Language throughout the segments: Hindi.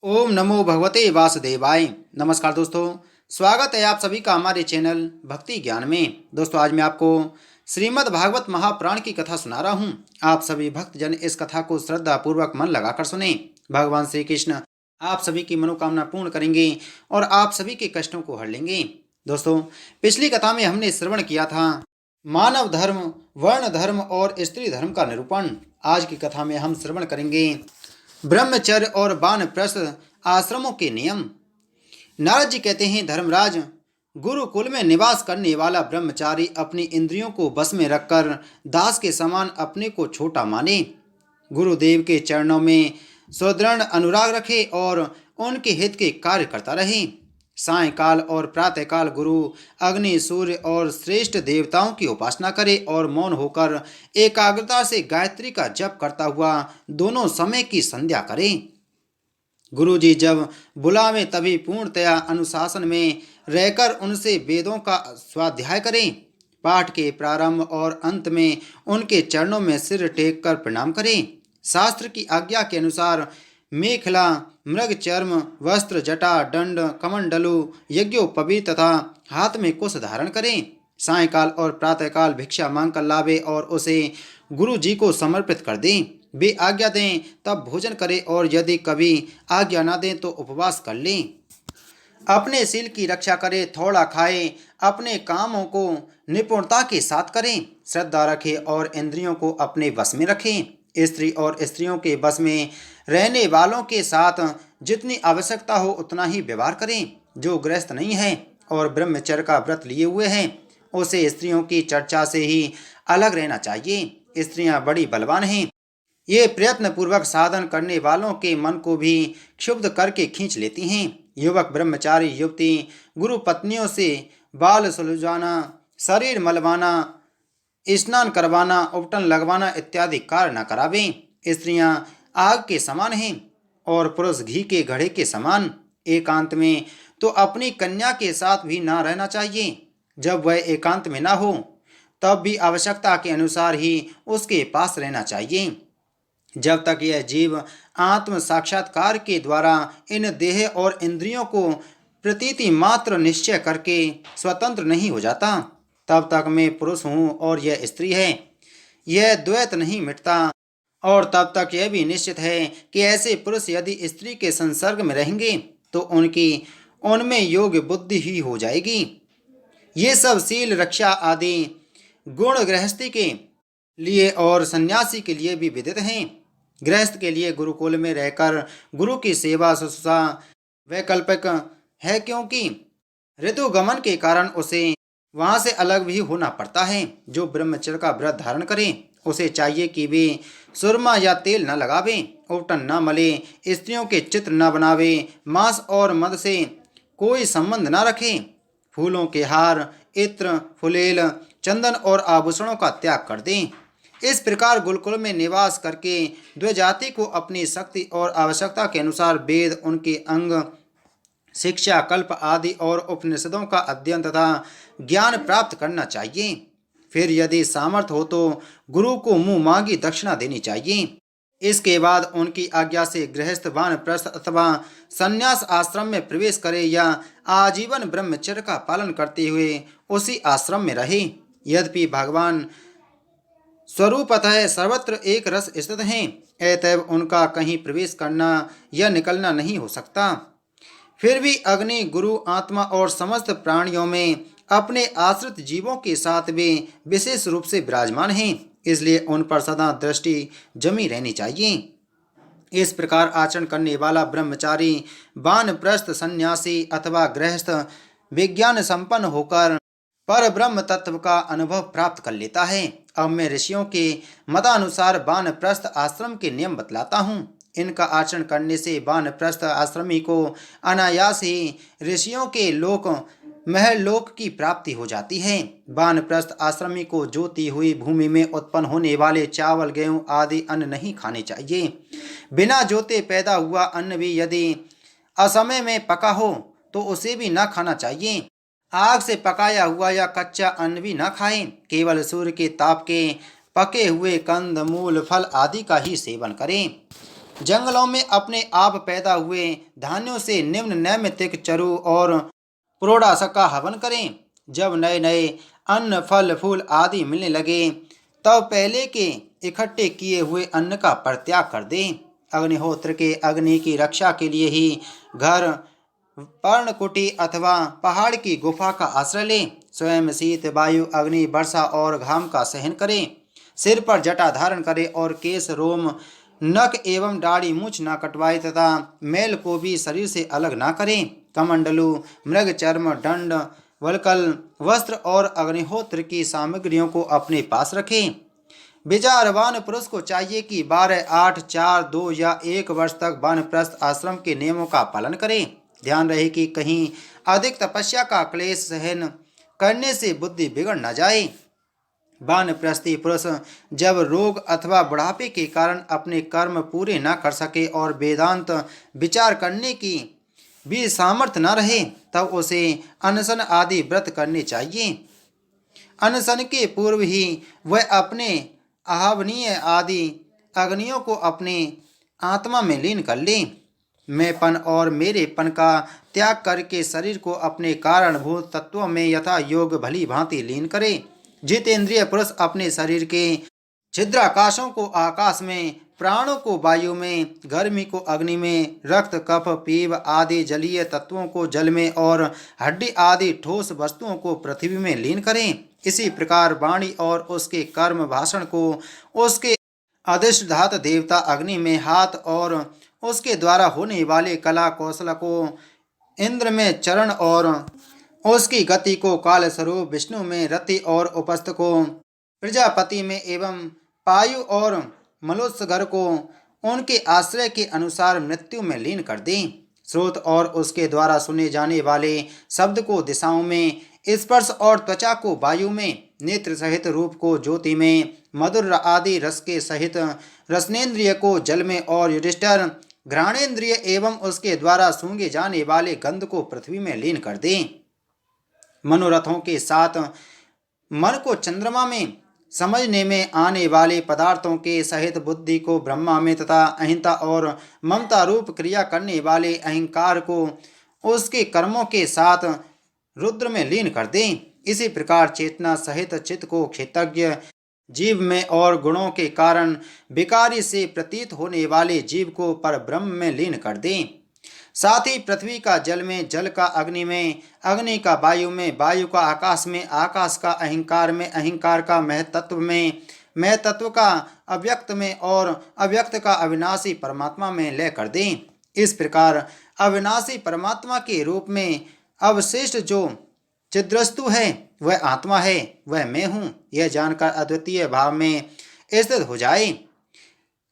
ओम नमो भगवते वासुदेवाय। नमस्कार दोस्तों, स्वागत है आप सभी का हमारे चैनल भक्ति ज्ञान में। दोस्तों, आज मैं आपको श्रीमद् भागवत महापुराण की कथा सुना रहा हूँ। आप सभी भक्तजन इस कथा को श्रद्धा पूर्वक मन लगाकर सुने। भगवान श्री कृष्ण आप सभी की मनोकामना पूर्ण करेंगे और आप सभी के कष्टों को हर लेंगे। दोस्तों, पिछली कथा में हमने श्रवण किया था मानव धर्म, वर्ण धर्म और स्त्री धर्म का निरूपण। आज की कथा में हम श्रवण करेंगे ब्रह्मचर्य और वानप्रस्थ आश्रमों के नियम। नारद जी कहते हैं, धर्मराज, गुरुकुल में निवास करने वाला ब्रह्मचारी अपनी इंद्रियों को बस में रखकर दास के समान अपने को छोटा माने, गुरुदेव के चरणों में सुदृढ़ अनुराग रखे और उनके हित के कार्य करता रहे। सायंकाल और प्रातःकाल गुरु, अग्नि, सूर्य और श्रेष्ठ देवताओं की उपासना करे और मौन होकर एकाग्रता से गायत्री का जप करता हुआ दोनों समय की संध्या करे। गुरु जी जब बुलावे तभी पूर्णतया अनुशासन में रहकर उनसे वेदों का स्वाध्याय करें। पाठ के प्रारंभ और अंत में उनके चरणों में सिर टेक कर प्रणाम करें। शास्त्र की आज्ञा के अनुसार मेखला, मृग चर्म, वस्त्र, जटा, दंड, कमंडलु, यज्ञोपवीत तथा हाथ में कुश धारण करें। सायंकाल और प्रातःकाल भिक्षा मांगकर लावे और उसे गुरु जी को समर्पित कर दें। वे आज्ञा दें तब भोजन करें और यदि कभी आज्ञा ना दें तो उपवास कर लें। अपने शील की रक्षा करें, थोड़ा खाएं, अपने कामों को निपुणता के साथ करें, श्रद्धा रखें और इंद्रियों को अपने वश में रखें। स्त्री और स्त्रियों के बस में रहने वालों के साथ जितनी आवश्यकता हो उतना ही व्यवहार करें। जो गृहस्थ नहीं है और ब्रह्मचर्य का व्रत लिए हुए हैं उसे स्त्रियों की चर्चा से ही अलग रहना चाहिए। स्त्रियां बड़ी बलवान हैं। ये प्रयत्न पूर्वक साधन करने वालों के मन को भी क्षुब्ध करके खींच लेती हैं। युवक, ब्रह्मचारी युवती गुरु पत्नियों से बाल सुलझाना, शरीर मलवाना, स्नान करवाना, उपटन लगवाना इत्यादि कार्य न करावें। स्त्रियां आग के समान हैं और पुरुष घी के घड़े के समान। एकांत में तो अपनी कन्या के साथ भी ना रहना चाहिए। जब वह एकांत में ना हो तब भी आवश्यकता के अनुसार ही उसके पास रहना चाहिए। जब तक यह जीव आत्म साक्षात्कार के द्वारा इन देह और इंद्रियों को प्रतीति मात्र निश्चय करके स्वतंत्र नहीं हो जाता, तब तक मैं पुरुष हूँ और यह स्त्री है, यह द्वैत नहीं मिटता। और तब तक यह भी निश्चित है कि ऐसे पुरुष यदि स्त्री के संसर्ग में रहेंगे तो उनमें योग्य बुद्धि ही हो जाएगी। ये सब शील रक्षा आदि गुण गृहस्थी के लिए और सन्यासी के लिए भी विदित हैं। गृहस्थ के लिए गुरुकुल में रहकर गुरु की सेवा शुश्रूषा वैकल्पिक है, क्योंकि ऋतुगमन के कारण उसे वहां से अलग भी होना पड़ता है। जो ब्रह्मचर्य का व्रत धारण करे उसे चाहिए कि वे सुरमा या तेल न लगावे, उपटन न मले, स्त्रियों के चित्र न बनावे, मांस और मद से कोई संबंध न रखे, फूलों के हार, इत्र, फुलेल, चंदन और आभूषणों का त्याग कर दें। इस प्रकार गुरुकुल में निवास करके द्विजाति को अपनी शक्ति और आवश्यकता के अनुसार वेद, उनके अंग, शिक्षा, कल्प आदि और उपनिषदों का अध्ययन तथा ज्ञान प्राप्त करना चाहिए। फिर यदि सामर्थ्य हो तो गुरु को मुंह मांगी दक्षिणा देनी चाहिए। इसके बाद उनकी आज्ञा से गृहस्थ वानप्रस्थ अथवा संन्यास आश्रम में प्रवेश करे या आजीवन ब्रह्मचर्य का पालन करते हुए उसी आश्रम में रहे। यद्यपि भगवान स्वरूपतः सर्वत्र एक रस स्थित हैं, अतएव उनका कहीं प्रवेश करना या निकलना नहीं हो सकता। फिर भी अग्नि, गुरु, आत्मा और समस्त प्राणियों में अपने आश्रित जीवों के साथ वे विशेष रूप से विराजमान हैं, इसलिए उन पर सदा दृष्टि जमी रहनी चाहिए। इस प्रकार आचरण करने वाला ब्रह्मचारी, वानप्रस्थ, सन्यासी अथवा गृहस्थ विज्ञान संपन्न होकर पर ब्रह्म तत्व का अनुभव प्राप्त कर लेता है। अब मैं ऋषियों के मतानुसार वानप्रस्थ आश्रम के नियम बतलाता हूँ। इनका आचरण करने से वानप्रस्थ आश्रमी को अनायास ही ऋषियों के लोक महल लोक की प्राप्ति हो जाती है। वानप्रस्थ आश्रमी को जोती हुई भूमि में उत्पन्न होने वाले चावल, गेहूं आदि अन्न नहीं खाने चाहिए। बिना जोते पैदा हुआ अन्न भी यदि असमय में पका हो तो उसे भी न खाना चाहिए। आग से पकाया हुआ या कच्चा अन्न भी न खाएं। केवल सूर्य के ताप के पके हुए कंद, मूल, फल आदि का ही सेवन करें। जंगलों में अपने आप पैदा हुए धान्यों से निम्न नैमित्तिक चरु और पुरोडास का हवन करें। जब नए नए अन्न फल फूल आदि मिलने लगे तब पहले के इकट्ठे किए हुए अन्न का परित्याग कर दें। अग्निहोत्र के अग्नि की रक्षा के लिए ही घर, पर्णकुटी अथवा पहाड़ की गुफा का आश्रय लें। स्वयं शीत वायु अग्नि वर्षा और घाम का सहन करें। सिर पर जटा धारण करें और केश रोम नख एवं दाढ़ी मूछ न कटवाए तथा मैल को भी शरीर से अलग ना करें। कमंडलू मृग चर्म दंड वलकल वस्त्र और अग्निहोत्र की सामग्रियों को अपने पास रखें। विचारवान पुरुष को चाहिए कि 12, 8, 4, 2 या 1 वर्ष तक वानप्रस्थ आश्रम के नियमों का पालन करें। ध्यान रहे कि कहीं अधिक तपस्या का क्लेश सहन करने से बुद्धि बिगड़ न जाए। वानप्रस्थी पुरुष जब रोग अथवा बुढ़ापे के कारण अपने कर्म पूरे न कर सके और वेदांत विचार करने की भी सामर्थ्य न रहे तब उसे अनशन आदि व्रत करने चाहिए। अनशन के पूर्व ही वह अपने आहवनीय आदि अग्नियों को अपने आत्मा में लीन कर ले। मैंपन और मेरेपन का त्याग करके शरीर को अपने कारणभूत तत्वों में यथा योग भली भांति लीन करे। जितेंद्रिय पुरुष अपने शरीर के छिद्राकाशों को आकाश में, प्राणों को वायु में, गर्मी को अग्नि में, रक्त कफ पीव आदि जलीय तत्वों को जल में और हड्डी आदि ठोस वस्तुओं को पृथ्वी में लीन करें। इसी प्रकार वाणी और उसके कर्म भाषण को उसके अधिष्ठात देवता अग्नि में, हाथ और उसके द्वारा होने वाले कला कौशल को इंद्र में, चरण और उसकी गति को काल स्वरूप विष्णु में, रति और उपस्थ को प्रजापति में एवं पायु और मलोत्सगर को उनके आश्रय के अनुसार मृत्यु में लीन कर दें। स्रोत और उसके द्वारा सुने जाने वाले शब्द को दिशाओं में, स्पर्श और त्वचा को वायु में, नेत्र सहित रूप को ज्योति में, मधुर आदि रस के सहित रसनेन्द्रिय को जल में और युधिष्ठिर घ्राणेन्द्रिय एवं उसके द्वारा सूंघे जाने वाले गंध को पृथ्वी में लीन कर दें। मनोरथों के साथ मन को चंद्रमा में, समझने में आने वाले पदार्थों के सहित बुद्धि को ब्रह्मा में तथा अहिंसा और ममता रूप क्रिया करने वाले अहंकार को उसके कर्मों के साथ रुद्र में लीन कर दें। इसी प्रकार चेतना सहित चित्त को क्षेत्रज्ञ जीव में और गुणों के कारण विकारी से प्रतीत होने वाले जीव को पर ब्रह्म में लीन कर दें। साथ ही पृथ्वी का जल में, जल का अग्नि में, अग्नि का वायु में, वायु का आकाश में, आकाश का अहंकार में, अहंकार का महतत्व में, महतत्व का अव्यक्त में और अव्यक्त का अविनाशी परमात्मा में लय कर दें। इस प्रकार अविनाशी परमात्मा के रूप में अवशिष्ट जो चिद्वस्तु है वह आत्मा है, वह मैं हूँ, यह जानकर अद्वितीय भाव में स्थित हो जाए।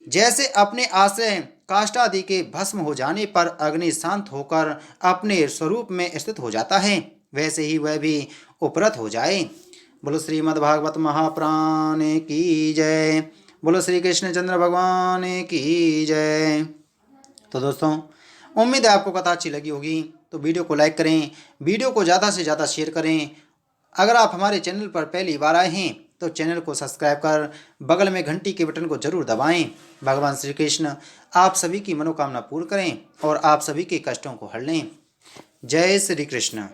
जैसे अपने आश्रय काष्ठादि के भस्म हो जाने पर अग्नि शांत होकर अपने स्वरूप में स्थित हो जाता है, वैसे ही वह भी उपरत हो जाए। बोलो श्रीमद् भागवत महापुराण की जय। बोलो श्री कृष्णचंद्र भगवान की जय। तो दोस्तों, उम्मीद है आपको कथा अच्छी लगी होगी, तो वीडियो को लाइक करें, वीडियो को ज़्यादा से ज़्यादा शेयर करें। अगर आप हमारे चैनल पर पहली बार आए हैं तो चैनल को सब्सक्राइब कर बगल में घंटी के बटन को जरूर दबाएं। भगवान श्री कृष्ण आप सभी की मनोकामना पूर्ण करें और आप सभी के कष्टों को हर लें। जय श्री कृष्ण।